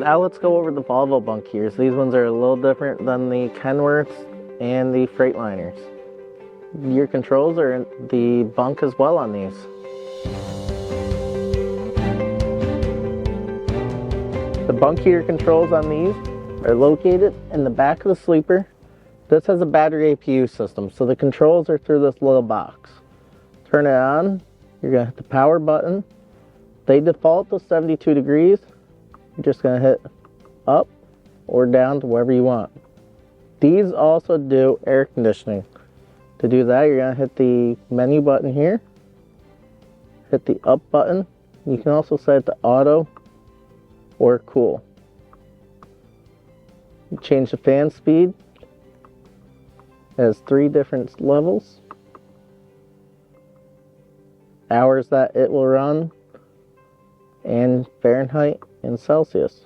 Now let's go over the Volvo bunk heaters. These ones are a little different than the Kenworths and the Freightliners. Your controls are in the bunk as well on these. The bunk heater controls on these are located in the back of the sleeper. This has a battery APU system, so the controls are through this little box. Turn it on, you're going to hit the power button. They default to 72 degrees. You're just going to hit up or down to wherever you want. These also do air conditioning. To do that, you're going to hit the menu button here. Hit the up button. You can also set it to auto or cool. You change the fan speed. It has 3 different levels. Hours that it will run, and Fahrenheit and Celsius.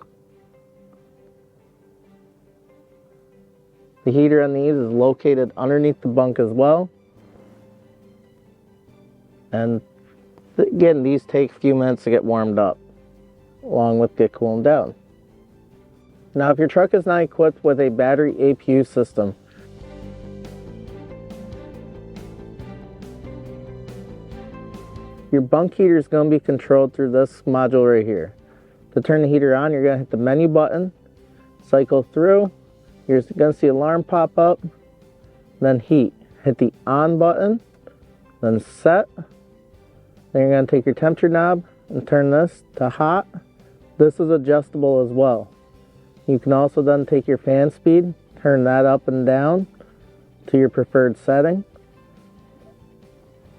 The heater on these is located underneath the bunk as well. And again, these take a few minutes to get warmed up, along with get cooling down. Now, if your truck is not equipped with a battery APU system, your bunk heater is going to be controlled through this module right here. To turn the heater on, you're going to hit the menu button, cycle through. You're going to see alarm pop up, then heat. Hit the on button, then set. Then you're going to take your temperature knob and turn this to hot. This is adjustable as well. You can also then take your fan speed, turn that up and down to your preferred setting,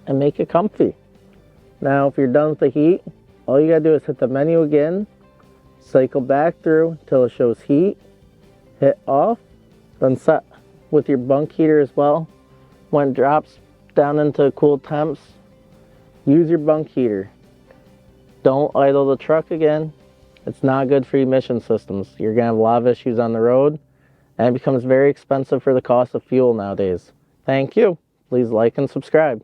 and make it comfy. Now, if you're done with the heat, all you gotta do is hit the menu again, cycle back through until it shows heat, hit off, then set. With your bunk heater as well, when it drops down into cool temps, use your bunk heater. Don't idle the truck again. It's not good for emission systems. You're gonna have a lot of issues on the road, and it becomes very expensive for the cost of fuel nowadays. Thank you. Please like and subscribe.